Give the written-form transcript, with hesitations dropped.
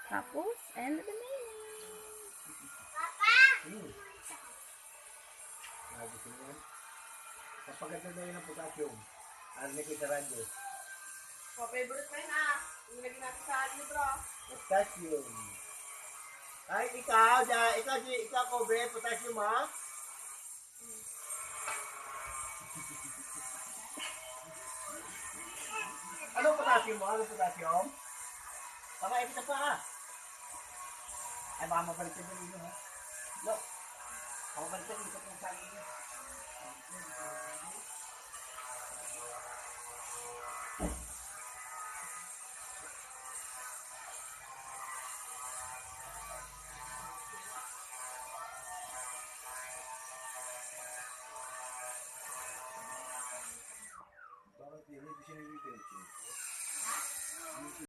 Tapos, and the remaining. Gusto mo yan? Kapaganda na yun ang potassium. Ano ko sa radyo? Favorite pa yun yung nilagay natin sa libro. Potassium. Ay, ikaw, Kobe, potassium ha? Anong potassium mo? Anong potassium? Baka ipita pa ha? Ay, baka mabalik ka dito ha? Look. Baka mabalik ka dito kung saan dito. Bakit hindi sinilipin?